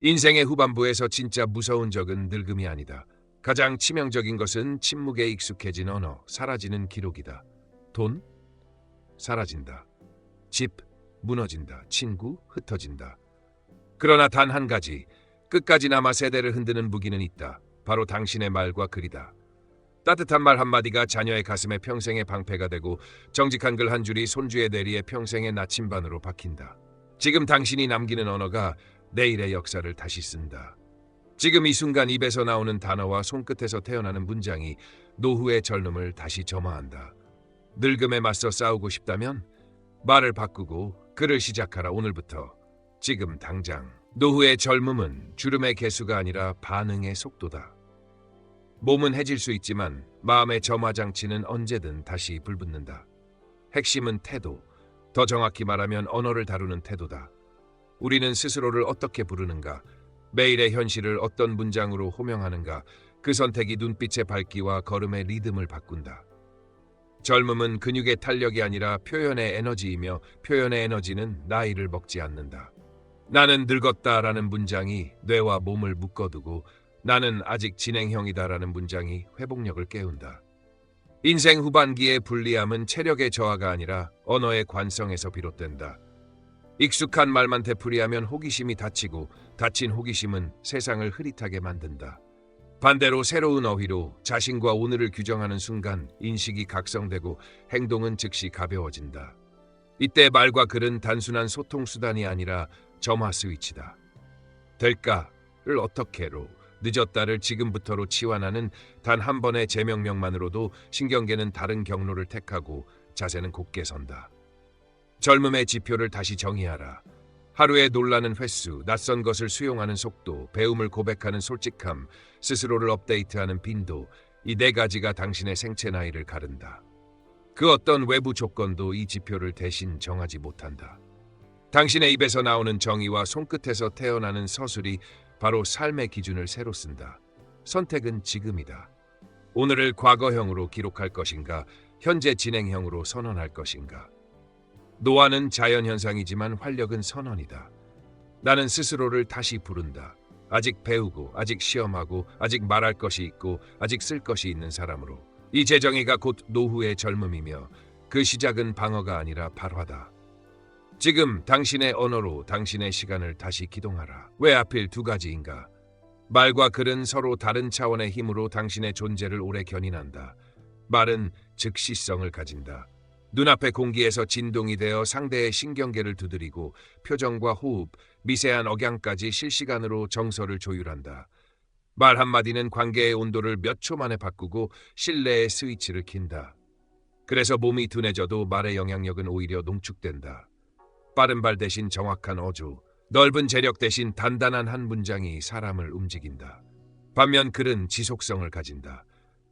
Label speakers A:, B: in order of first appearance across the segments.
A: 인생의 후반부에서 진짜 무서운 적은 늙음이 아니다. 가장 치명적인 것은 침묵에 익숙해진 언어, 사라지는 기록이다. 돈? 사라진다. 집? 무너진다. 친구? 흩어진다. 그러나 단 한 가지, 끝까지 남아 세대를 흔드는 무기는 있다. 바로 당신의 말과 글이다. 따뜻한 말 한마디가 자녀의 가슴에 평생의 방패가 되고 정직한 글 한 줄이 손주의 뇌리에 평생의 나침반으로 박힌다. 지금 당신이 남기는 언어가 내일의 역사를 다시 쓴다. 지금 이 순간 입에서 나오는 단어와 손끝에서 태어나는 문장이 노후의 젊음을 다시 점화한다. 늙음에 맞서 싸우고 싶다면 말을 바꾸고 글을 시작하라. 오늘부터, 지금 당장. 노후의 젊음은 주름의 개수가 아니라 반응의 속도다. 몸은 해질 수 있지만 마음의 점화장치는 언제든 다시 불붙는다. 핵심은 태도, 더 정확히 말하면 언어를 다루는 태도다. 우리는 스스로를 어떻게 부르는가, 매일의 현실을 어떤 문장으로 호명하는가, 그 선택이 눈빛의 밝기와 걸음의 리듬을 바꾼다. 젊음은 근육의 탄력이 아니라 표현의 에너지이며 표현의 에너지는 나이를 먹지 않는다. 나는 늙었다라는 문장이 뇌와 몸을 묶어두고 나는 아직 진행형이다라는 문장이 회복력을 깨운다. 인생 후반기의 불리함은 체력의 저하가 아니라 언어의 관성에서 비롯된다. 익숙한 말만 되풀이하면 호기심이 닫히고 닫힌 호기심은 세상을 흐릿하게 만든다. 반대로 새로운 어휘로 자신과 오늘을 규정하는 순간 인식이 각성되고 행동은 즉시 가벼워진다. 이때 말과 글은 단순한 소통 수단이 아니라 점화 스위치다. 될까를 어떻게로, 늦었다를 지금부터로 치환하는 단 한 번의 재명령만으로도 신경계는 다른 경로를 택하고 자세는 곧게 선다. 젊음의 지표를 다시 정의하라. 하루에 놀라는 횟수, 낯선 것을 수용하는 속도, 배움을 고백하는 솔직함, 스스로를 업데이트하는 빈도, 이 네 가지가 당신의 생체 나이를 가른다. 그 어떤 외부 조건도 이 지표를 대신 정하지 못한다. 당신의 입에서 나오는 정의와 손끝에서 태어나는 서술이 바로 삶의 기준을 새로 쓴다. 선택은 지금이다. 오늘을 과거형으로 기록할 것인가, 현재 진행형으로 선언할 것인가. 노화는 자연현상이지만 활력은 선언이다. 나는 스스로를 다시 부른다. 아직 배우고, 아직 시험하고, 아직 말할 것이 있고, 아직 쓸 것이 있는 사람으로. 이 재정의가 곧 노후의 젊음이며 그 시작은 방어가 아니라 발화다. 지금 당신의 언어로 당신의 시간을 다시 기동하라. 왜 하필 두 가지인가? 말과 글은 서로 다른 차원의 힘으로 당신의 존재를 오래 견인한다. 말은 즉시성을 가진다. 눈앞의 공기에서 진동이 되어 상대의 신경계를 두드리고 표정과 호흡, 미세한 억양까지 실시간으로 정서를 조율한다. 말 한마디는 관계의 온도를 몇 초 만에 바꾸고 신뢰의 스위치를 킨다. 그래서 몸이 둔해져도 말의 영향력은 오히려 농축된다. 빠른 발 대신 정확한 어조, 넓은 재력 대신 단단한 한 문장이 사람을 움직인다. 반면 글은 지속성을 가진다.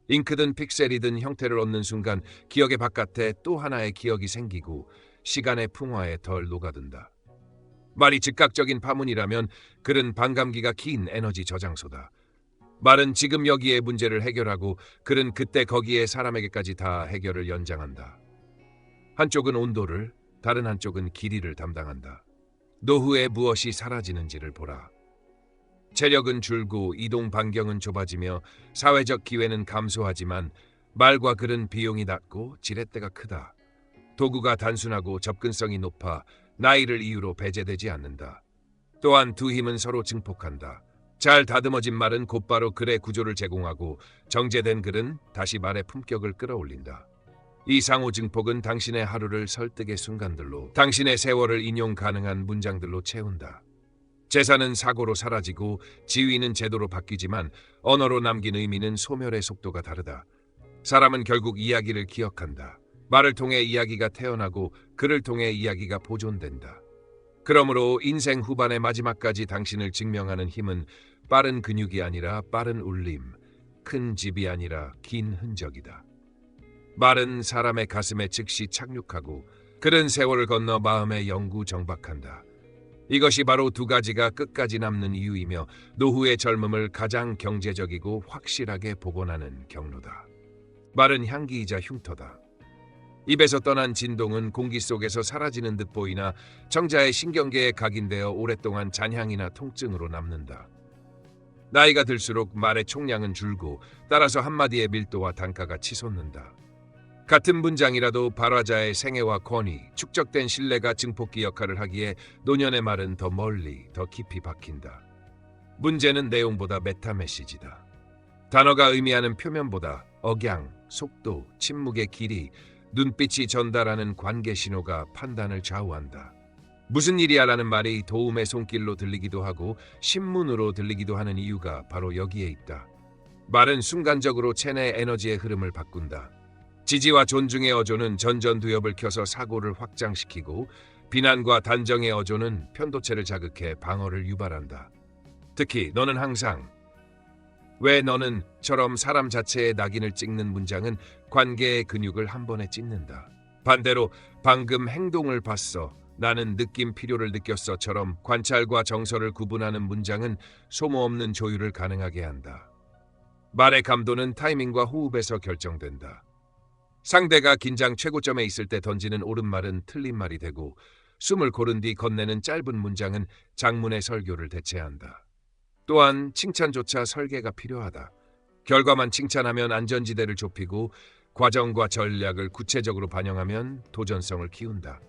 A: 잉크든 픽셀이든 형태를 얻는 순간 기억의 바깥에 또 하나의 기억이 생기고 시간의 풍화에 덜 녹아든다. 말이 즉각적인 파문이라면 글은 반감기가 긴 에너지 저장소다. 말은 지금 여기에 문제를 해결하고 글은 그때 거기에 사람에게까지 다 해결을 연장한다. 한쪽은 온도를, 다른 한쪽은 길이를 담당한다. 노후에 무엇이 사라지는지를 보라. 체력은 줄고 이동 반경은 좁아지며 사회적 기회는 감소하지만 말과 글은 비용이 낮고 지렛대가 크다. 도구가 단순하고 접근성이 높아 나이를 이유로 배제되지 않는다. 또한 두 힘은 서로 증폭한다. 잘 다듬어진 말은 곧바로 글의 구조를 제공하고 정제된 글은 다시 말의 품격을 끌어올린다. 이 상호 증폭은 당신의 하루를 설득의 순간들로, 당신의 세월을 인용 가능한 문장들로 채운다. 재산은 사고로 사라지고 지위는 제도로 바뀌지만 언어로 남긴 의미는 소멸의 속도가 다르다. 사람은 결국 이야기를 기억한다. 말을 통해 이야기가 태어나고 글을 통해 이야기가 보존된다. 그러므로 인생 후반의 마지막까지 당신을 증명하는 힘은 빠른 근육이 아니라 빠른 울림, 큰 집이 아니라 긴 흔적이다. 말은 사람의 가슴에 즉시 착륙하고 글은 세월을 건너 마음에 영구 정박한다. 이것이 바로 두 가지가 끝까지 남는 이유이며 노후의 젊음을 가장 경제적이고 확실하게 복원하는 경로다. 말은 향기이자 흉터다. 입에서 떠난 진동은 공기 속에서 사라지는 듯 보이나 청자의 신경계에 각인되어 오랫동안 잔향이나 통증으로 남는다. 나이가 들수록 말의 총량은 줄고 따라서 한마디의 밀도와 단가가 치솟는다. 같은 문장이라도 발화자의 생애와 권위, 축적된 신뢰가 증폭기 역할을 하기에 노년의 말은 더 멀리, 더 깊이 박힌다. 문제는 내용보다 메타메시지다. 단어가 의미하는 표면보다 억양, 속도, 침묵의 길이, 눈빛이 전달하는 관계 신호가 판단을 좌우한다. 무슨 일이야라는 말이 도움의 손길로 들리기도 하고 신문으로 들리기도 하는 이유가 바로 여기에 있다. 말은 순간적으로 체내 에너지의 흐름을 바꾼다. 지지와 존중의 어조는 전전두엽을 켜서 사고를 확장시키고 비난과 단정의 어조는 편도체를 자극해 방어를 유발한다. 특히 너는 항상, 왜 너는?처럼 사람 자체의 낙인을 찍는 문장은 관계의 근육을 한 번에 찢는다. 반대로 방금 행동을 봤어, 나는 느낌 필요를 느꼈어처럼 관찰과 정서를 구분하는 문장은 소모 없는 조율을 가능하게 한다. 말의 감도는 타이밍과 호흡에서 결정된다. 상대가 긴장 최고점에 있을 때 던지는 옳은 말은 틀린 말이 되고 숨을 고른 뒤 건네는 짧은 문장은 장문의 설교를 대체한다. 또한 칭찬조차 설계가 필요하다. 결과만 칭찬하면 안전지대를 좁히고 과정과 전략을 구체적으로 반영하면 도전성을 키운다.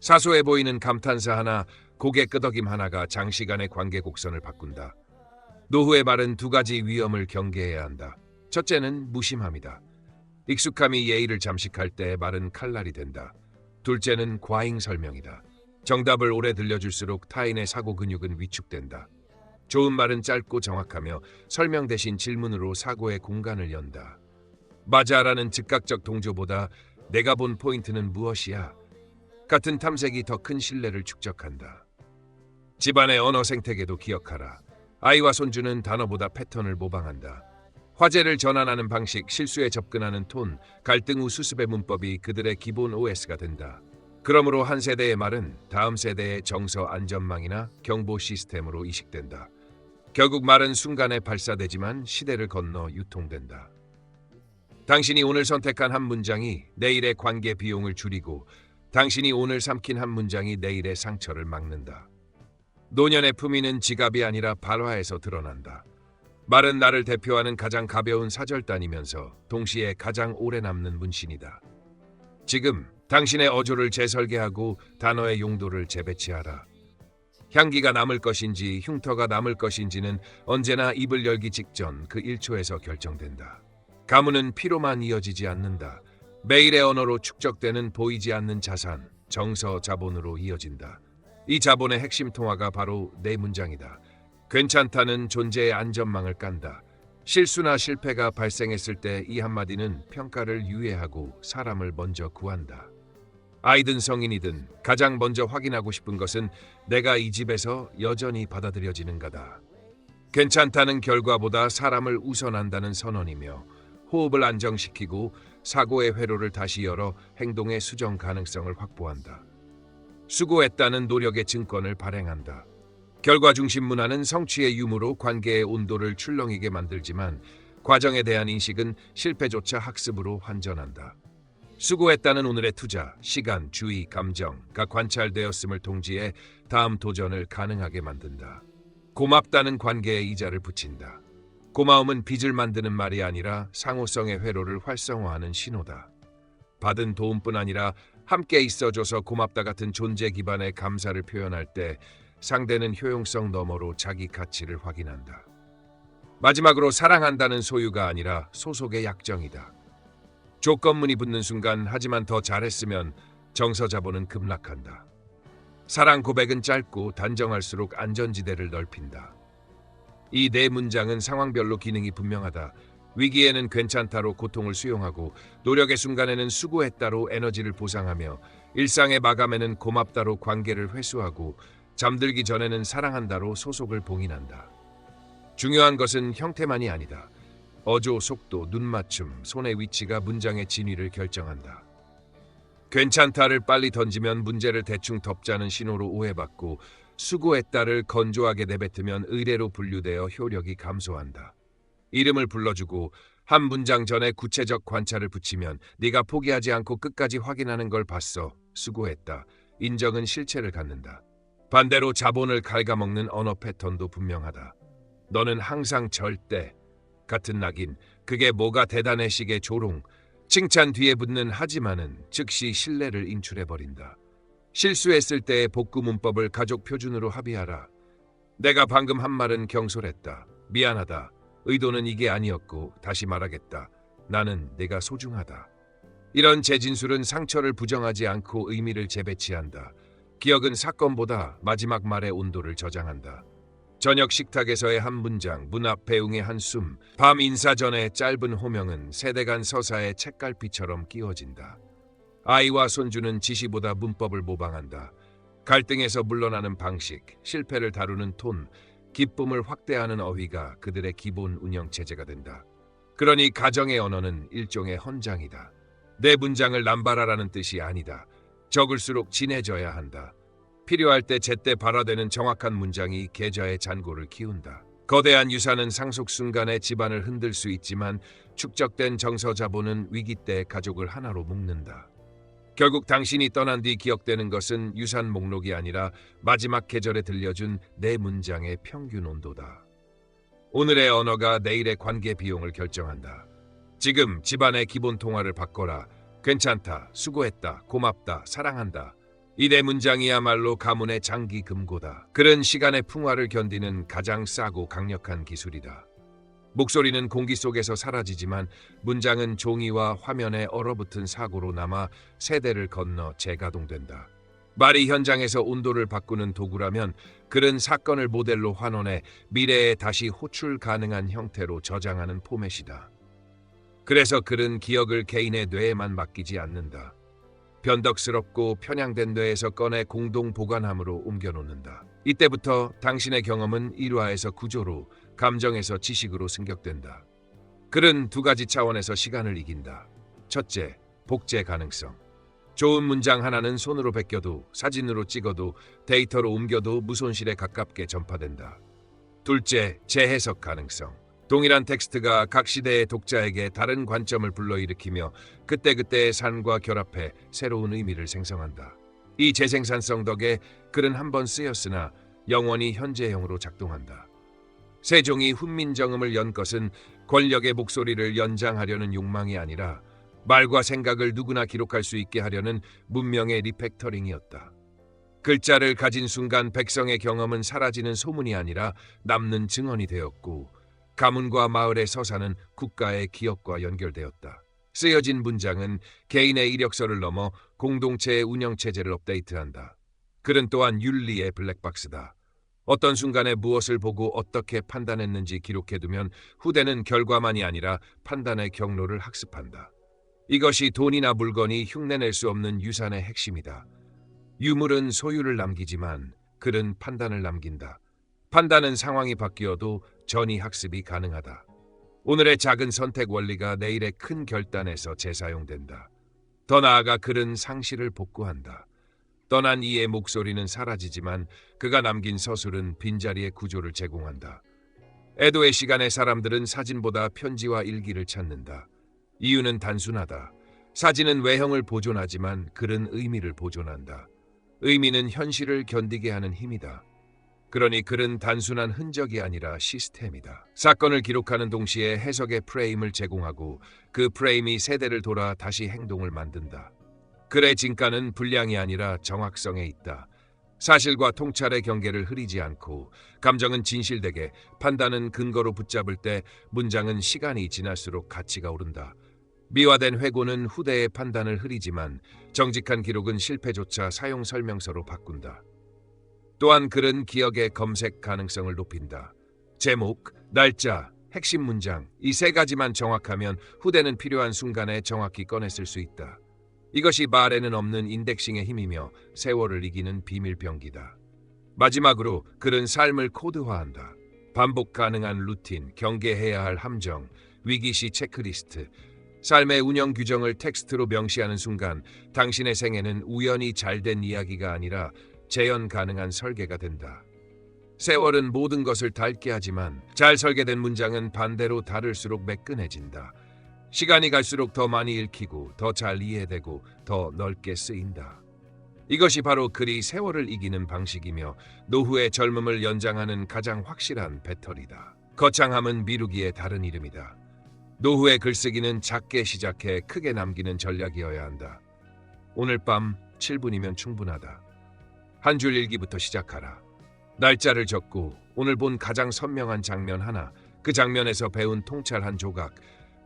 A: 사소해 보이는 감탄사 하나, 고개 끄덕임 하나가 장시간의 관계 곡선을 바꾼다. 노후의 말은 두 가지 위험을 경계해야 한다. 첫째는 무심함이다. 익숙함이 예의를 잠식할 때 말은 칼날이 된다. 둘째는 과잉 설명이다. 정답을 오래 들려줄수록 타인의 사고 근육은 위축된다. 좋은 말은 짧고 정확하며 설명 대신 질문으로 사고의 공간을 연다. 맞아라는 즉각적 동조보다 내가 본 포인트는 무엇이야? 같은 탐색이 더 큰 신뢰를 축적한다. 집안의 언어 생태계도 기억하라. 아이와 손주는 단어보다 패턴을 모방한다. 화제를 전환하는 방식, 실수에 접근하는 톤, 갈등 후 수습의 문법이 그들의 기본 OS가 된다. 그러므로 한 세대의 말은 다음 세대의 정서 안전망이나 경보 시스템으로 이식된다. 결국 말은 순간에 발사되지만 시대를 건너 유통된다. 당신이 오늘 선택한 한 문장이 내일의 관계 비용을 줄이고 당신이 오늘 삼킨 한 문장이 내일의 상처를 막는다. 노년의 품위는 지갑이 아니라 발화에서 드러난다. 말은 나를 대표하는 가장 가벼운 사절단이면서 동시에 가장 오래 남는 문신이다. 지금 당신의 어조를 재설계하고 단어의 용도를 재배치하라. 향기가 남을 것인지 흉터가 남을 것인지는 언제나 입을 열기 직전 그 1초에서 결정된다. 가문은 피로만 이어지지 않는다. 매일의 언어로 축적되는 보이지 않는 자산, 정서, 자본으로 이어진다. 이 자본의 핵심 통화가 바로 내 문장이다. 괜찮다는 존재의 안전망을 깐다. 실수나 실패가 발생했을 때 이 한마디는 평가를 유예하고 사람을 먼저 구한다. 아이든 성인이든 가장 먼저 확인하고 싶은 것은 내가 이 집에서 여전히 받아들여지는가다. 괜찮다는 결과보다 사람을 우선한다는 선언이며 호흡을 안정시키고 사고의 회로를 다시 열어 행동의 수정 가능성을 확보한다. 수고했다는 노력의 증권을 발행한다. 결과 중심 문화는 성취의 유무로 관계의 온도를 출렁이게 만들지만 과정에 대한 인식은 실패조차 학습으로 환전한다. 수고했다는 오늘의 투자, 시간, 주의, 감정가 관찰되었음을 동지에 다음 도전을 가능하게 만든다. 고맙다는 관계에 이자를 붙인다. 고마움은 빚을 만드는 말이 아니라 상호성의 회로를 활성화하는 신호다. 받은 도움뿐 아니라 함께 있어줘서 고맙다 같은 존재 기반의 감사를 표현할 때 상대는 효용성 너머로 자기 가치를 확인한다. 마지막으로 사랑한다는 소유가 아니라 소속의 약정이다. 조건문이 붙는 순간 하지만 더 잘했으면 정서자본은 급락한다. 사랑 고백은 짧고 단정할수록 안전지대를 넓힌다. 이 네 문장은 상황별로 기능이 분명하다. 위기에는 괜찮다로 고통을 수용하고 노력의 순간에는 수고했다로 에너지를 보상하며 일상의 마감에는 고맙다로 관계를 회수하고 잠들기 전에는 사랑한다로 소속을 봉인한다. 중요한 것은 형태만이 아니다. 어조, 속도, 눈맞춤, 손의 위치가 문장의 진위를 결정한다. 괜찮다를 빨리 던지면 문제를 대충 덮자는 신호로 오해받고 수고했다를 건조하게 내뱉으면 의례로 분류되어 효력이 감소한다. 이름을 불러주고 한 문장 전에 구체적 관찰을 붙이면 네가 포기하지 않고 끝까지 확인하는 걸 봤어. 수고했다. 인정은 실체를 갖는다. 반대로 자본을 갉아먹는 언어 패턴도 분명하다. 너는 항상 절대 같은 낙인, 그게 뭐가 대단해식의 조롱, 칭찬 뒤에 붙는 하지만은 즉시 신뢰를 인출해버린다. 실수했을 때의 복구 문법을 가족 표준으로 합의하라. 내가 방금 한 말은 경솔했다. 미안하다. 의도는 이게 아니었고 다시 말하겠다. 나는 내가 소중하다. 이런 재진술은 상처를 부정하지 않고 의미를 재배치한다. 기억은 사건보다 마지막 말의 온도를 저장한다. 저녁 식탁에서의 한 문장, 문 앞 배웅의 한숨, 밤 인사 전의 짧은 호명은 세대 간 서사의 책갈피처럼 끼워진다. 아이와 손주는 지시보다 문법을 모방한다. 갈등에서 물러나는 방식, 실패를 다루는 톤, 기쁨을 확대하는 어휘가 그들의 기본 운영체제가 된다. 그러니 가정의 언어는 일종의 헌장이다. 내 문장을 남발하라는 뜻이 아니다. 적을수록 진해져야 한다. 필요할 때 제때 발화되는 정확한 문장이 계좌의 잔고를 키운다. 거대한 유산은 상속 순간에 집안을 흔들 수 있지만 축적된 정서 자본은 위기 때 가족을 하나로 묶는다. 결국 당신이 떠난 뒤 기억되는 것은 유산 목록이 아니라 마지막 계절에 들려준 내 문장의 평균 온도다. 오늘의 언어가 내일의 관계 비용을 결정한다. 지금 집안의 기본 통화를 바꿔라. 괜찮다, 수고했다, 고맙다, 사랑한다. 이 네 문장이야말로 가문의 장기 금고다. 그런 시간의 풍화를 견디는 가장 싸고 강력한 기술이다. 목소리는 공기 속에서 사라지지만 문장은 종이와 화면에 얼어붙은 사고로 남아 세대를 건너 재가동된다. 말이 현장에서 온도를 바꾸는 도구라면 글은 사건을 모델로 환원해 미래에 다시 호출 가능한 형태로 저장하는 포맷이다. 그래서 글은 기억을 개인의 뇌에만 맡기지 않는다. 변덕스럽고 편향된 뇌에서 꺼내 공동 보관함으로 옮겨놓는다. 이때부터 당신의 경험은 일화에서 구조로, 감정에서 지식으로 승격된다. 글은 두 가지 차원에서 시간을 이긴다. 첫째, 복제 가능성. 좋은 문장 하나는 손으로 베껴도, 사진으로 찍어도, 데이터로 옮겨도 무손실에 가깝게 전파된다. 둘째, 재해석 가능성. 동일한 텍스트가 각 시대의 독자에게 다른 관점을 불러일으키며 그때그때의 삶과 결합해 새로운 의미를 생성한다. 이 재생산성 덕에 글은 한 번 쓰였으나 영원히 현재형으로 작동한다. 세종이 훈민정음을 연 것은 권력의 목소리를 연장하려는 욕망이 아니라 말과 생각을 누구나 기록할 수 있게 하려는 문명의 리팩터링이었다. 글자를 가진 순간 백성의 경험은 사라지는 소문이 아니라 남는 증언이 되었고 가문과 마을의 서사는 국가의 기억과 연결되었다. 쓰여진 문장은 개인의 이력서를 넘어 공동체의 운영체제를 업데이트한다. 글은 또한 윤리의 블랙박스다. 어떤 순간에 무엇을 보고 어떻게 판단했는지 기록해두면 후대는 결과만이 아니라 판단의 경로를 학습한다. 이것이 돈이나 물건이 흉내낼 수 없는 유산의 핵심이다. 유물은 소유를 남기지만 글은 판단을 남긴다. 판단은 상황이 바뀌어도 전이 학습이 가능하다. 오늘의 작은 선택 원리가 내일의 큰 결단에서 재사용된다. 더 나아가 글은 상실을 복구한다. 떠난 이의 목소리는 사라지지만 그가 남긴 서술은 빈자리의 구조를 제공한다. 에도의 시간의 사람들은 사진보다 편지와 일기를 찾는다. 이유는 단순하다. 사진은 외형을 보존하지만 글은 의미를 보존한다. 의미는 현실을 견디게 하는 힘이다. 그러니 글은 단순한 흔적이 아니라 시스템이다. 사건을 기록하는 동시에 해석의 프레임을 제공하고 그 프레임이 세대를 돌아 다시 행동을 만든다. 글의 진가는 분량이 아니라 정확성에 있다. 사실과 통찰의 경계를 흐리지 않고 감정은 진실되게, 판단은 근거로 붙잡을 때 문장은 시간이 지날수록 가치가 오른다. 미화된 회고는 후대의 판단을 흐리지만 정직한 기록은 실패조차 사용 설명서로 바꾼다. 또한 글은 기억의 검색 가능성을 높인다. 제목, 날짜, 핵심 문장, 이 세 가지만 정확하면 후대는 필요한 순간에 정확히 꺼냈을 수 있다. 이것이 말에는 없는 인덱싱의 힘이며 세월을 이기는 비밀병기다. 마지막으로 글은 삶을 코드화한다. 반복 가능한 루틴, 경계해야 할 함정, 위기시 체크리스트, 삶의 운영 규정을 텍스트로 명시하는 순간 당신의 생애는 우연히 잘된 이야기가 아니라 재현 가능한 설계가 된다. 세월은 모든 것을 닳게 하지만 잘 설계된 문장은 반대로 다를수록 매끈해진다. 시간이 갈수록 더 많이 읽히고 더 잘 이해되고 더 넓게 쓰인다. 이것이 바로 글이 세월을 이기는 방식이며 노후의 젊음을 연장하는 가장 확실한 배터리다. 거창함은 미루기의 다른 이름이다. 노후의 글쓰기는 작게 시작해 크게 남기는 전략이어야 한다. 오늘 밤 7분이면 충분하다. 한 줄 일기부터 시작하라. 날짜를 적고 오늘 본 가장 선명한 장면 하나, 그 장면에서 배운 통찰 한 조각,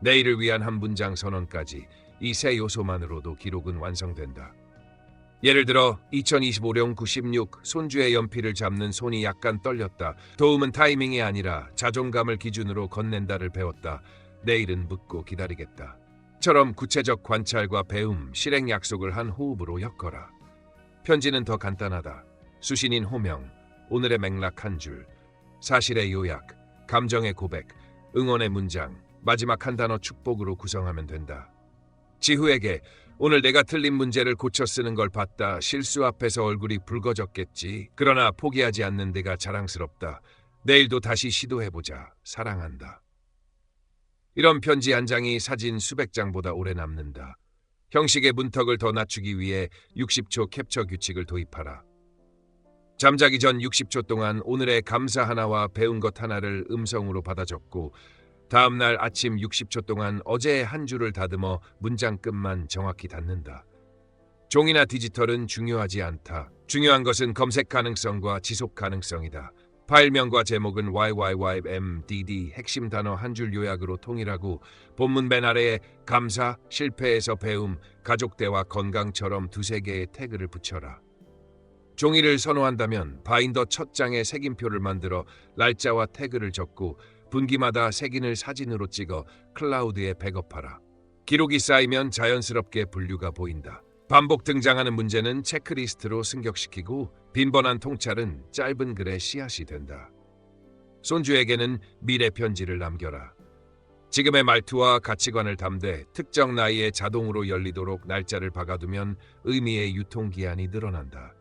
A: 내일을 위한 한 문장 선언까지 이 세 요소만으로도 기록은 완성된다. 예를 들어 2025년 96 손주의 연필을 잡는 손이 약간 떨렸다. 도움은 타이밍이 아니라 자존감을 기준으로 건넨다를 배웠다. 내일은 묻고 기다리겠다. 처럼 구체적 관찰과 배움, 실행 약속을 한 호흡으로 엮어라. 편지는 더 간단하다. 수신인 호명, 오늘의 맥락 한 줄, 사실의 요약, 감정의 고백, 응원의 문장, 마지막 한 단어 축복으로 구성하면 된다. 지후에게 오늘 내가 틀린 문제를 고쳐 쓰는 걸 봤다. 실수 앞에서 얼굴이 붉어졌겠지. 그러나 포기하지 않는 내가 자랑스럽다. 내일도 다시 시도해보자. 사랑한다. 이런 편지 한 장이 사진 수백 장보다 오래 남는다. 형식의 문턱을 더 낮추기 위해 60초 캡처 규칙을 도입하라. 잠자기 전 60초 동안 오늘의 감사 하나와 배운 것 하나를 음성으로 받아 적고 다음 날 아침 60초 동안 어제의 한 줄을 다듬어 문장 끝만 정확히 닫는다. 종이나 디지털은 중요하지 않다. 중요한 것은 검색 가능성과 지속 가능성이다. 파일명과 제목은 YYYMDD 핵심 단어 한 줄 요약으로 통일하고 본문 맨 아래에 감사, 실패에서 배움, 가족 대화, 건강처럼 두세 개의 태그를 붙여라. 종이를 선호한다면 바인더 첫 장에 색임표를 만들어 날짜와 태그를 적고 분기마다 색인을 사진으로 찍어 클라우드에 백업하라. 기록이 쌓이면 자연스럽게 분류가 보인다. 반복 등장하는 문제는 체크리스트로 승격시키고 빈번한 통찰은 짧은 글의 씨앗이 된다. 손주에게는 미래 편지를 남겨라. 지금의 말투와 가치관을 담되 특정 나이에 자동으로 열리도록 날짜를 박아두면 의미의 유통기한이 늘어난다.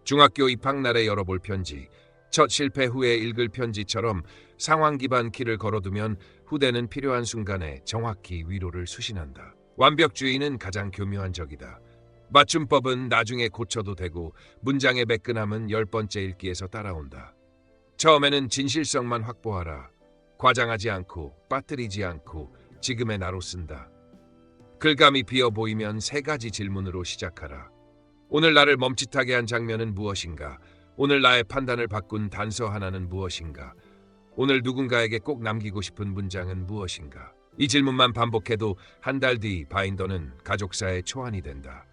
A: 중학교 입학날에 열어볼 편지, 첫 실패 후에 읽을 편지처럼 상황 기반 키를 걸어두면 후대는 필요한 순간에 정확히 위로를 수신한다. 완벽주의는 가장 교묘한 적이다. 맞춤법은 나중에 고쳐도 되고 문장의 매끈함은 10번째 읽기에서 따라온다. 처음에는 진실성만 확보하라. 과장하지 않고 빠뜨리지 않고 지금의 나로 쓴다. 글감이 비어 보이면 세 가지 질문으로 시작하라. 오늘 나를 멈칫하게 한 장면은 무엇인가? 오늘 나의 판단을 바꾼 단서 하나는 무엇인가? 오늘 누군가에게 꼭 남기고 싶은 문장은 무엇인가? 이 질문만 반복해도 한 달 뒤 바인더는 가족사의 초안이 된다.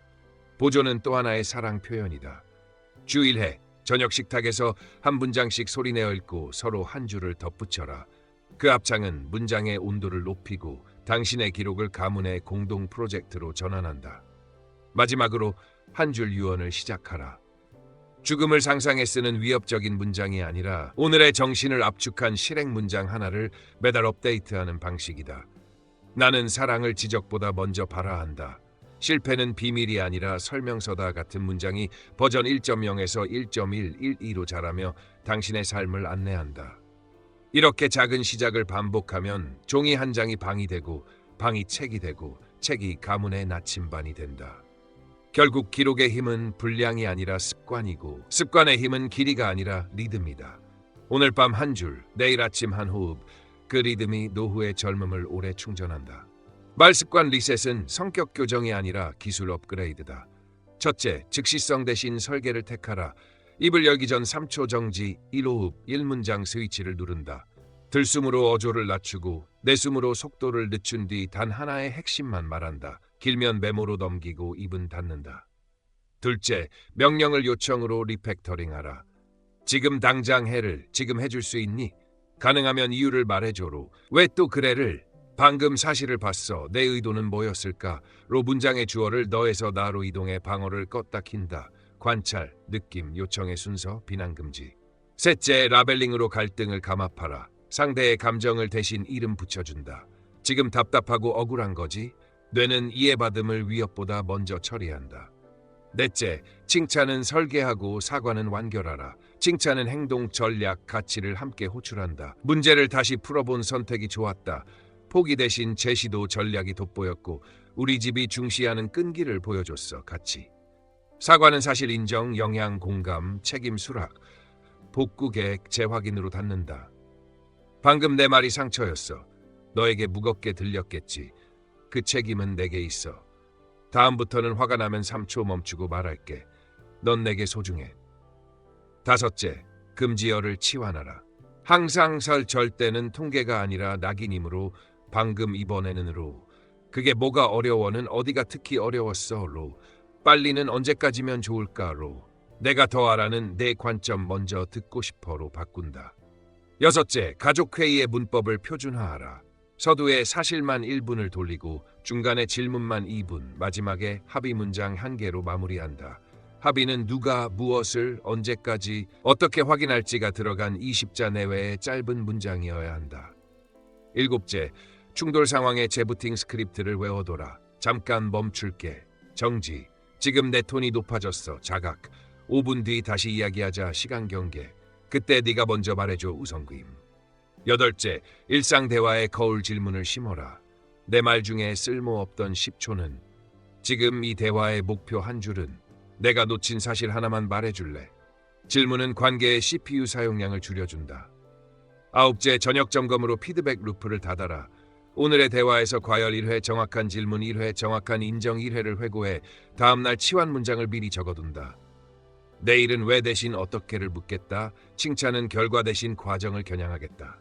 A: 보조는 또 하나의 사랑 표현이다. 주 1회 저녁 식탁에서 한 문장씩 소리내어 읽고 서로 한 줄을 덧붙여라. 그 합창은 문장의 온도를 높이고 당신의 기록을 가문의 공동 프로젝트로 전환한다. 마지막으로 한 줄 유언을 시작하라. 죽음을 상상해 쓰는 위협적인 문장이 아니라 오늘의 정신을 압축한 실행 문장 하나를 매달 업데이트하는 방식이다. 나는 사랑을 지적보다 먼저 발화한다. 실패는 비밀이 아니라 설명서다 같은 문장이 버전 1.0에서 1.112로 자라며 당신의 삶을 안내한다. 이렇게 작은 시작을 반복하면 종이 한 장이 방이 되고 방이 책이 되고 책이 가문의 나침반이 된다. 결국 기록의 힘은 분량이 아니라 습관이고 습관의 힘은 길이가 아니라 리듬이다. 오늘 밤 한 줄, 내일 아침 한 호흡, 그 리듬이 노후의 젊음을 오래 충전한다. 말습관 리셋은 성격 교정이 아니라 기술 업그레이드다. 첫째, 즉시성 대신 설계를 택하라. 입을 열기 전 3초 정지, 1호흡, 1문장 스위치를 누른다. 들숨으로 어조를 낮추고 내숨으로 속도를 늦춘 뒤 단 하나의 핵심만 말한다. 길면 메모로 넘기고 입은 닫는다. 둘째, 명령을 요청으로 리팩터링하라. 지금 당장 해를 지금 해줄 수 있니? 가능하면 이유를 말해줘로. 왜 또 그래를? 방금 사실을 봤어. 내 의도는 뭐였을까?로 문장의 주어를 너에서 나로 이동해 방어를 껐다 킨다. 관찰, 느낌, 요청의 순서, 비난 금지. 셋째, 라벨링으로 갈등을 감압하라. 상대의 감정을 대신 이름 붙여준다. 지금 답답하고 억울한 거지? 뇌는 이해받음을 위협보다 먼저 처리한다. 넷째, 칭찬은 설계하고 사과는 완결하라. 칭찬은 행동, 전략, 가치를 함께 호출한다. 문제를 다시 풀어본 선택이 좋았다. 포기 대신 제시도 전략이 돋보였고 우리 집이 중시하는 끈기를 보여줬어. 가치. 사과는 사실 인정, 영향, 공감, 책임, 수락, 복구 계획, 재확인으로 닫는다. 방금 내 말이 상처였어. 너에게 무겁게 들렸겠지. 그 책임은 내게 있어. 다음부터는 화가 나면 3초 멈추고 말할게. 넌 내게 소중해. 다섯째, 금지어를 치환하라. 항상 설 절대는 통계가 아니라 낙인이므로 방금 이번에는으로. 그게 뭐가 어려워는 어디가 특히 어려웠어로. 빨리는 언제까지면 좋을까로. 내가 더 알아는 내 관점 먼저 듣고 싶어로 바꾼다. 여섯째, 가족회의의 문법을 표준화하라. 서두에 사실만 1분을 돌리고 중간에 질문만 2분, 마지막에 합의 문장 1개로 마무리한다. 합의는 누가 무엇을 언제까지 어떻게 확인할지가 들어간 20자 내외의 짧은 문장이어야 한다. 일곱째, 충돌 상황의 재부팅 스크립트를 외워둬라. 잠깐 멈출게. 정지. 지금 내 톤이 높아졌어. 자각. 5분 뒤 다시 이야기하자. 시간 경계. 그때 네가 먼저 말해줘. 우선구임. 여덟째, 일상 대화에 거울 질문을 심어라. 내 말 중에 쓸모없던 10초는. 지금 이 대화의 목표 한 줄은. 내가 놓친 사실 하나만 말해줄래. 질문은 관계의 CPU 사용량을 줄여준다. 아홉째, 저녁 점검으로 피드백 루프를 닫아라. 오늘의 대화에서 과열 1회, 정확한 질문 1회, 정확한 인정 1회를 회고해 다음날 치환 문장을 미리 적어둔다. 내일은 왜 대신 어떻게를 묻겠다. 칭찬은 결과 대신 과정을 겨냥하겠다.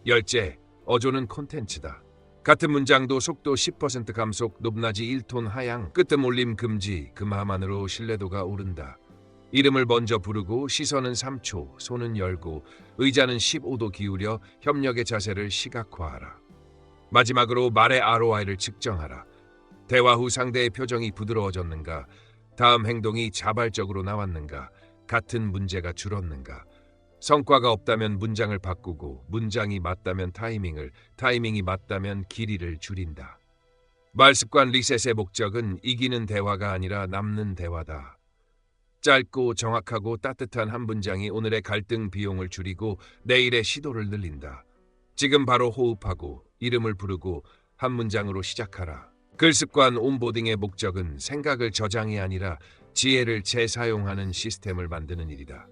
A: 열째, 어조는 콘텐츠다. 같은 문장도 속도 10% 감속, 높낮이 1톤 하향, 끄뜸 올림 금지, 금하만으로 신뢰도가 오른다. 이름을 먼저 부르고 시선은 3초, 손은 열고 의자는 15도 기울여 협력의 자세를 시각화하라. 마지막으로 말의 ROI를 측정하라. 대화 후 상대의 표정이 부드러워졌는가, 다음 행동이 자발적으로 나왔는가, 같은 문제가 줄었는가. 성과가 없다면 문장을 바꾸고 문장이 맞다면 타이밍이 맞다면 길이를 줄인다. 말습관 리셋의 목적은 이기는 대화가 아니라 남는 대화다. 짧고 정확하고 따뜻한 한 문장이 오늘의 갈등 비용을 줄이고 내일의 시도를 늘린다. 지금 바로 호흡하고 이름을 부르고 한 문장으로 시작하라. 글습관 온보딩의 목적은 생각을 저장이 아니라 지혜를 재사용하는 시스템을 만드는 일이다.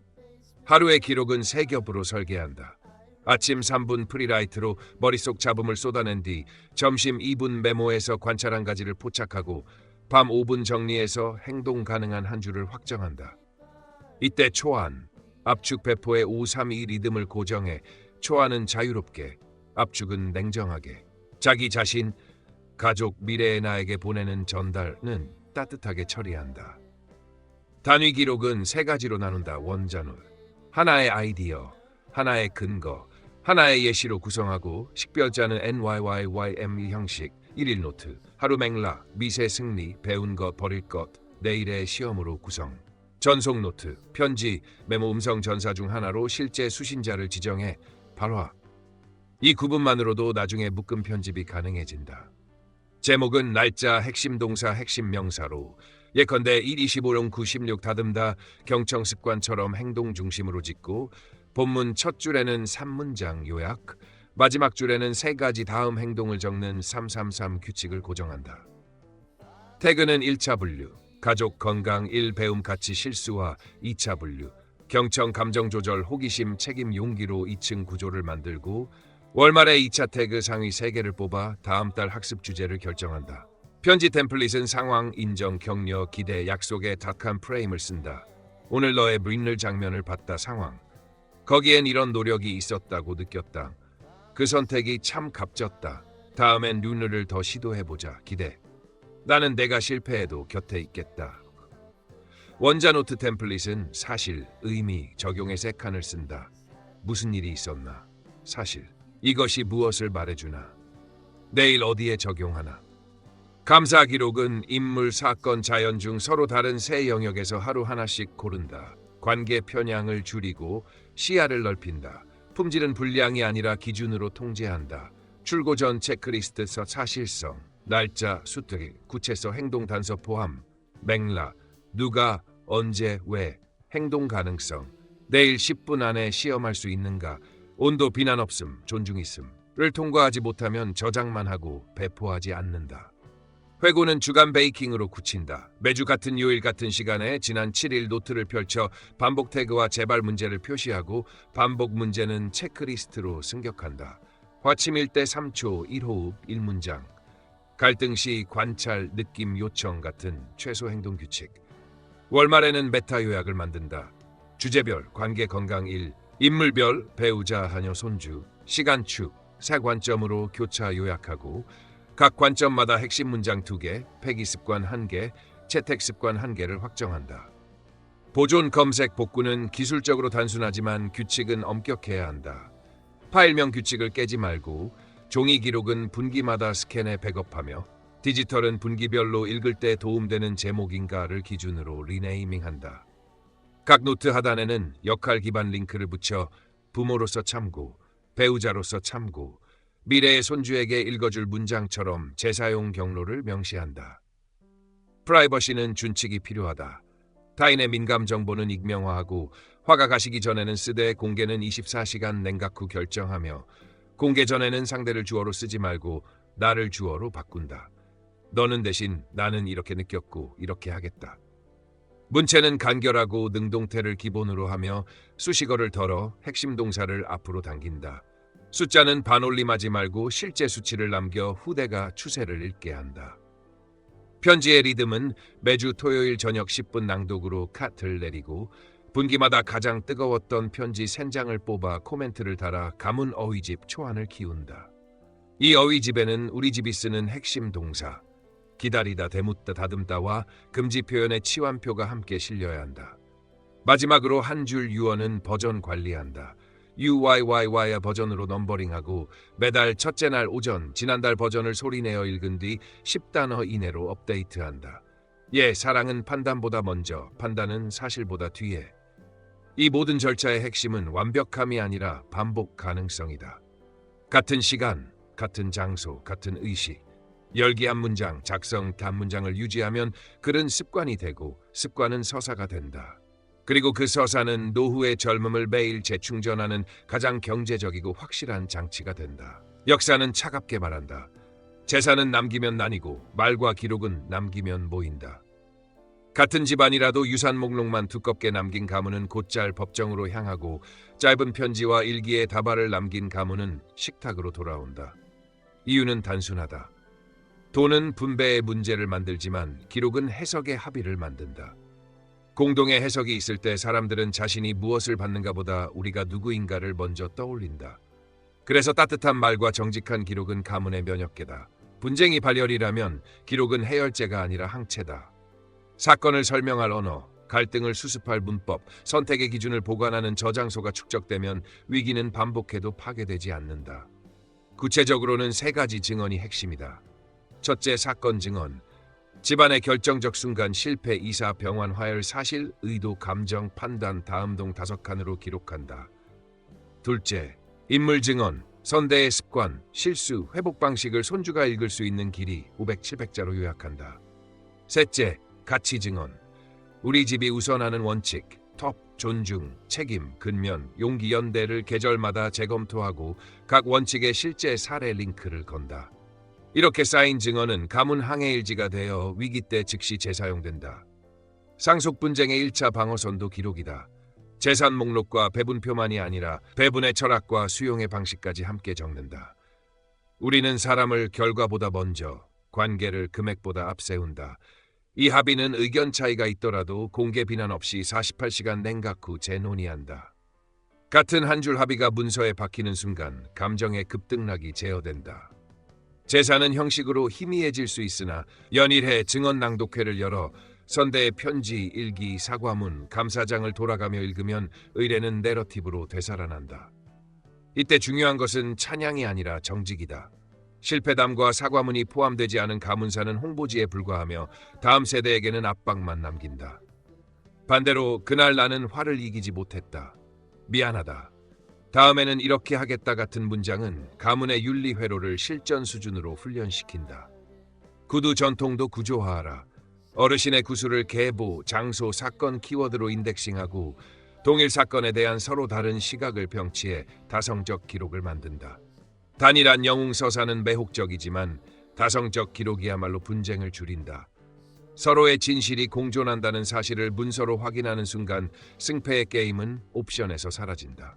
A: 하루의 기록은 3겹으로 설계한다. 아침 3분 프리라이트로 머릿속 잡음을 쏟아낸 뒤 점심 2분 메모해서 관찰 한 가지를 포착하고 밤 5분 정리해서 행동 가능한 한 줄을 확정한다. 이때 초안, 압축 배포의 5-3-2 리듬을 고정해 초안은 자유롭게, 압축은 냉정하게, 자기 자신, 가족, 미래의 나에게 보내는 전달은 따뜻하게 처리한다. 단위 기록은 3가지로 나눈다. 원자놀. 하나의 아이디어, 하나의 근거, 하나의 예시로 구성하고 식별자는 NYYYM 형식, 1일 노트, 하루 맥락, 미세 승리, 배운 것, 버릴 것, 내일의 시험으로 구성. 전송 노트, 편지, 메모 음성 전사 중 하나로 실제 수신자를 지정해 발화. 이 구분만으로도 나중에 묶음 편집이 가능해진다. 제목은 날짜, 핵심 동사, 핵심 명사로. 예컨대 1-25용 9-16 다듬다 경청 습관처럼 행동 중심으로 짓고 본문 첫 줄에는 3문장 요약, 마지막 줄에는 3가지 다음 행동을 적는 333 규칙을 고정한다. 태그는 1차 분류, 가족 건강 1 배움 가치 실수와 2차 분류, 경청 감정 조절 호기심 책임 용기로 2층 구조를 만들고 월말에 2차 태그 상위 3개를 뽑아 다음 달 학습 주제를 결정한다. 편지 템플릿은 상황, 인정, 격려, 기대, 약속의 닭한 프레임을 쓴다. 오늘 너의 린을 장면을 봤다. 상황. 거기엔 이런 노력이 있었다고 느꼈다. 그 선택이 참 값졌다. 다음엔 린을 더 시도해보자. 기대. 나는 내가 실패해도 곁에 있겠다. 원자노트 템플릿은 사실, 의미, 적용의 3칸을 쓴다. 무슨 일이 있었나? 사실. 이것이 무엇을 말해주나? 내일 어디에 적용하나? 감사 기록은 인물, 사건, 자연 중 서로 다른 3 영역에서 하루 하나씩 고른다. 관계 편향을 줄이고 시야를 넓힌다. 품질은 분량이 아니라 기준으로 통제한다. 출고 전 체크리스트서 사실성, 날짜, 수특, 구체서 행동 단서 포함, 맥락, 누가, 언제, 왜, 행동 가능성, 내일 10분 안에 시험할 수 있는가, 온도 비난 없음, 존중 있음을 통과하지 못하면 저장만 하고 배포하지 않는다. 회고는 주간 베이킹으로 굳힌다. 매주 같은 요일 같은 시간에 지난 7일 노트를 펼쳐 반복 태그와 재발 문제를 표시하고 반복 문제는 체크리스트로 승격한다. 화침일 때 3초 1호흡 1문장. 갈등 시 관찰, 느낌, 요청 같은 최소 행동 규칙. 월말에는 메타 요약을 만든다. 주제별, 관계 건강 1, 인물별, 배우자, 하녀, 손주, 시간축, 세 관점으로 교차 요약하고 각 관점마다 핵심 문장 2개, 폐기 습관 1개, 채택 습관 1개를 확정한다. 보존, 검색, 복구는 기술적으로 단순하지만 규칙은 엄격해야 한다. 파일명 규칙을 깨지 말고 종이 기록은 분기마다 스캔해 백업하며 디지털은 분기별로 읽을 때 도움되는 제목인가를 기준으로 리네이밍한다. 각 노트 하단에는 역할 기반 링크를 붙여 부모로서 참고, 배우자로서 참고, 미래의 손주에게 읽어줄 문장처럼 재사용 경로를 명시한다. 프라이버시는 준칙이 필요하다. 타인의 민감 정보는 익명화하고 화가 가시기 전에는 쓰되 공개는 24시간 냉각 후 결정하며 공개 전에는 상대를 주어로 쓰지 말고 나를 주어로 바꾼다. 너는 대신 나는 이렇게 느꼈고 이렇게 하겠다. 문체는 간결하고 능동태를 기본으로 하며 수식어를 덜어 핵심 동사를 앞으로 당긴다. 숫자는 반올림하지 말고 실제 수치를 남겨 후대가 추세를 읽게 한다. 편지의 리듬은 매주 토요일 저녁 10분 낭독으로 카트를 내리고 분기마다 가장 뜨거웠던 편지 3장을 뽑아 코멘트를 달아 가문 어휘집 초안을 키운다. 이 어휘집에는 우리 집이 쓰는 핵심 동사, 기다리다, 대묻다, 다듬다와 금지 표현의 치환표가 함께 실려야 한다. 마지막으로 한 줄 유언은 버전 관리한다. UYYY 버전으로 넘버링하고 매달 첫째 날 오전 지난달 버전을 소리내어 읽은 뒤 10단어 이내로 업데이트한다. 예, 사랑은 판단보다 먼저, 판단은 사실보다 뒤에. 이 모든 절차의 핵심은 완벽함이 아니라 반복 가능성이다. 같은 시간, 같은 장소, 같은 의식. 열기 한 문장, 작성 단문장을 유지하면 글은 습관이 되고 습관은 서사가 된다. 그리고 그 서사는 노후의 젊음을 매일 재충전하는 가장 경제적이고 확실한 장치가 된다. 역사는 차갑게 말한다. 재산은 남기면 나뉘고 말과 기록은 남기면 모인다. 같은 집안이라도 유산 목록만 두껍게 남긴 가문은 곧잘 법정으로 향하고 짧은 편지와 일기의 다발을 남긴 가문은 식탁으로 돌아온다. 이유는 단순하다. 돈은 분배의 문제를 만들지만 기록은 해석의 합의를 만든다. 공동의 해석이 있을 때 사람들은 자신이 무엇을 받는가 보다 우리가 누구인가를 먼저 떠올린다. 그래서 따뜻한 말과 정직한 기록은 가문의 면역계다. 분쟁이 발열이라면 기록은 해열제가 아니라 항체다. 사건을 설명할 언어, 갈등을 수습할 문법, 선택의 기준을 보관하는 저장소가 축적되면 위기는 반복해도 파괴되지 않는다. 구체적으로는 3가지 증언이 핵심이다. 첫째, 사건 증언. 집안의 결정적 순간, 실패, 이사, 병환, 화열, 사실, 의도, 감정, 판단, 다음동 5칸으로 기록한다. 둘째, 인물 증언. 선대의 습관, 실수, 회복 방식을 손주가 읽을 수 있는 길이 500, 700자로 요약한다. 셋째, 가치 증언. 우리 집이 우선하는 원칙, 톱, 존중, 책임, 근면, 용기, 연대를 계절마다 재검토하고 각 원칙의 실제 사례 링크를 건다. 이렇게 쌓인 증언은 가문 항해일지가 되어 위기 때 즉시 재사용된다. 상속 분쟁의 1차 방어선도 기록이다. 재산 목록과 배분표만이 아니라 배분의 철학과 수용의 방식까지 함께 적는다. 우리는 사람을 결과보다 먼저, 관계를 금액보다 앞세운다. 이 합의는 의견 차이가 있더라도 공개 비난 없이 48시간 냉각 후 재논의한다. 같은 한 줄 합의가 문서에 박히는 순간 감정의 급등락이 제어된다. 재산은 형식으로 희미해질 수 있으나 연일해 증언 낭독회를 열어 선대의 편지, 일기, 사과문, 감사장을 돌아가며 읽으면 의뢰는 내러티브로 되살아난다. 이때 중요한 것은 찬양이 아니라 정직이다. 실패담과 사과문이 포함되지 않은 가문사는 홍보지에 불과하며 다음 세대에게는 압박만 남긴다. 반대로 그날 나는 화를 이기지 못했다. 미안하다. 다음에는 이렇게 하겠다 같은 문장은 가문의 윤리 회로를 실전 수준으로 훈련시킨다. 구두 전통도 구조화하라. 어르신의 구술을 계보, 장소, 사건 키워드로 인덱싱하고 동일 사건에 대한 서로 다른 시각을 병치해 다성적 기록을 만든다. 단일한 영웅 서사는 매혹적이지만 다성적 기록이야말로 분쟁을 줄인다. 서로의 진실이 공존한다는 사실을 문서로 확인하는 순간 승패의 게임은 옵션에서 사라진다.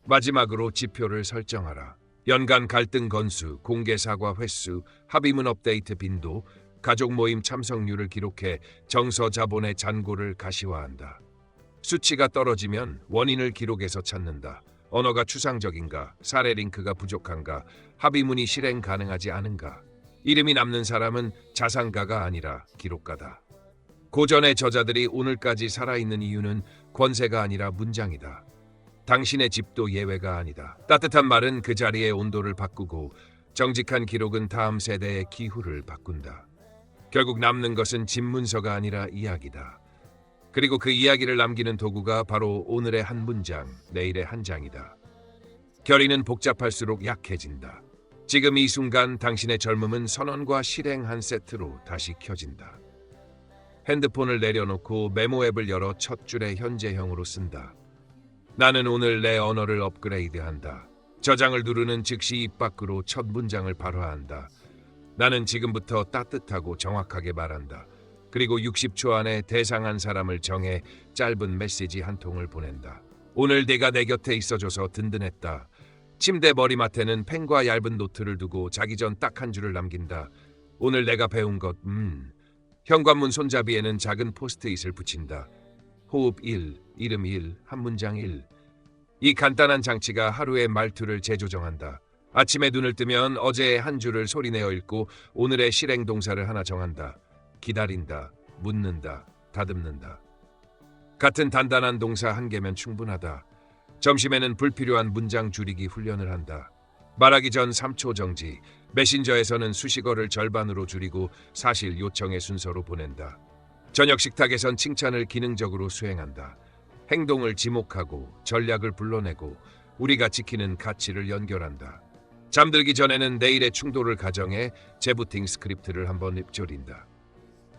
A: 마지막으로 지표를 설정하라. 연간 갈등 건수, 공개 사과 횟수, 합의문 업데이트 빈도, 가족 모임 참석률을 기록해 정서 자본의 잔고를 가시화한다. 수치가 떨어지면 원인을 기록해서 찾는다. 언어가 추상적인가, 사례 링크가 부족한가, 합의문이 실행 가능하지 않은가. 이름이 남는 사람은 자산가가 아니라 기록가다. 고전의 저자들이 오늘까지 살아있는 이유는 권세가 아니라 문장이다. 당신의 집도 예외가 아니다. 따뜻한 말은 그 자리의 온도를 바꾸고 정직한 기록은 다음 세대의 기후를 바꾼다. 결국 남는 것은 집문서가 아니라 이야기다. 그리고 그 이야기를 남기는 도구가 바로 오늘의 한 문장, 내일의 한 장이다. 결의는 복잡할수록 약해진다. 지금 이 순간 당신의 젊음은 선언과 실행 한 세트로 다시 켜진다. 핸드폰을 내려놓고 메모 앱을 열어 첫 줄의 현재형으로 쓴다. 나는 오늘 내 언어를 업그레이드한다. 저장을 누르는 즉시 입 밖으로 첫 문장을 발화한다. 나는 지금부터 따뜻하고 정확하게 말한다. 그리고 60초 안에 대상한 사람을 정해 짧은 메시지 한 통을 보낸다. 오늘 네가 내 곁에 있어줘서 든든했다. 침대 머리맡에는 펜과 얇은 노트를 두고 자기 전 딱 한 줄을 남긴다. 오늘 내가 배운 것, 현관문 손잡이에는 작은 포스트잇을 붙인다. 호흡 1, 이름 1, 한 문장 1. 이 간단한 장치가 하루의 말투를 재조정한다. 아침에 눈을 뜨면 어제의 한 줄을 소리내어 읽고 오늘의 실행 동사를 하나 정한다. 기다린다, 묻는다, 다듬는다. 같은 단단한 동사 한 개면 충분하다. 점심에는 불필요한 문장 줄이기 훈련을 한다. 말하기 전 3초 정지, 메신저에서는 수식어를 절반으로 줄이고 사실 요청의 순서로 보낸다. 저녁 식탁에선 칭찬을 기능적으로 수행한다. 행동을 지목하고 전략을 불러내고 우리가 지키는 가치를 연결한다. 잠들기 전에는 내일의 충돌을 가정해 재부팅 스크립트를 한번 읊조린다.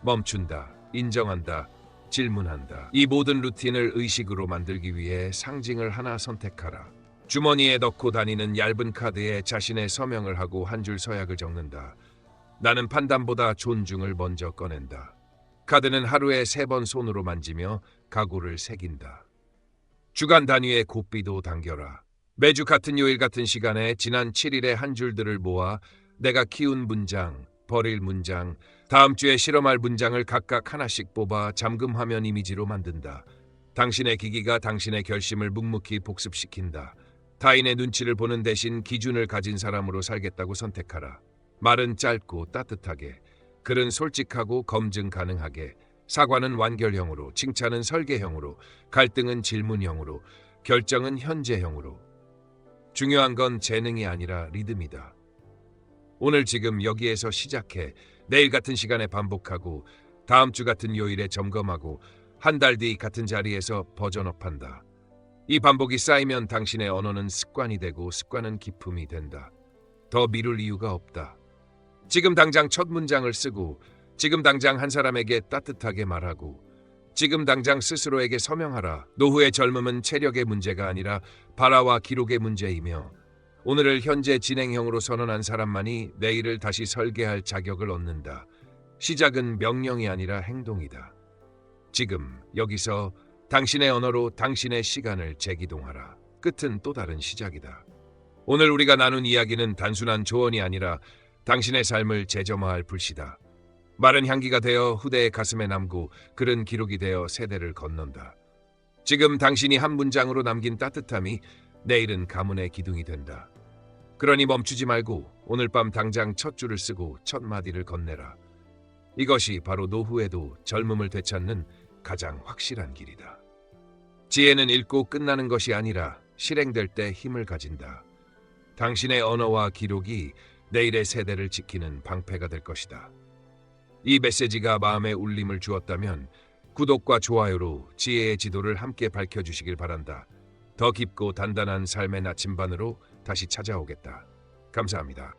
A: 멈춘다, 인정한다, 질문한다. 이 모든 루틴을 의식으로 만들기 위해 상징을 하나 선택하라. 주머니에 넣고 다니는 얇은 카드에 자신의 서명을 하고 한 줄 서약을 적는다. 나는 판단보다 존중을 먼저 꺼낸다. 카드는 하루에 3번 손으로 만지며 각오를 새긴다. 주간 단위의 고삐도 당겨라. 매주 같은 요일 같은 시간에 지난 7일의 한 줄들을 모아 내가 키운 문장, 버릴 문장, 다음 주에 실험할 문장을 각각 하나씩 뽑아 잠금 화면 이미지로 만든다. 당신의 기기가 당신의 결심을 묵묵히 복습시킨다. 타인의 눈치를 보는 대신 기준을 가진 사람으로 살겠다고 선택하라. 말은 짧고 따뜻하게, 글은 솔직하고 검증 가능하게, 사과는 완결형으로, 칭찬은 설계형으로, 갈등은 질문형으로, 결정은 현재형으로. 중요한 건 재능이 아니라 리듬이다. 오늘 지금 여기에서 시작해 내일 같은 시간에 반복하고 다음 주 같은 요일에 점검하고 한 달 뒤 같은 자리에서 버전업한다. 이 반복이 쌓이면 당신의 언어는 습관이 되고 습관은 기품이 된다. 더 미룰 이유가 없다. 지금 당장 첫 문장을 쓰고 지금 당장 한 사람에게 따뜻하게 말하고 지금 당장 스스로에게 서명하라. 노후의 젊음은 체력의 문제가 아니라 발화와 기록의 문제이며 오늘을 현재 진행형으로 선언한 사람만이 내일을 다시 설계할 자격을 얻는다. 시작은 명령이 아니라 행동이다. 지금 여기서 당신의 언어로 당신의 시간을 재기동하라. 끝은 또 다른 시작이다. 오늘 우리가 나눈 이야기는 단순한 조언이 아니라 당신의 삶을 재점화할 불씨다. 말은 향기가 되어 후대의 가슴에 남고 글은 기록이 되어 세대를 건넌다. 지금 당신이 한 문장으로 남긴 따뜻함이 내일은 가문의 기둥이 된다. 그러니 멈추지 말고 오늘 밤 당장 첫 줄을 쓰고 첫 마디를 건네라. 이것이 바로 노후에도 젊음을 되찾는 가장 확실한 길이다. 지혜는 읽고 끝나는 것이 아니라 실행될 때 힘을 가진다. 당신의 언어와 기록이 내일의 세대를 지키는 방패가 될 것이다. 이 메시지가 마음에 울림을 주었다면 구독과 좋아요로 지혜의 지도를 함께 밝혀주시길 바란다. 더 깊고 단단한 삶의 나침반으로 다시 찾아오겠다. 감사합니다.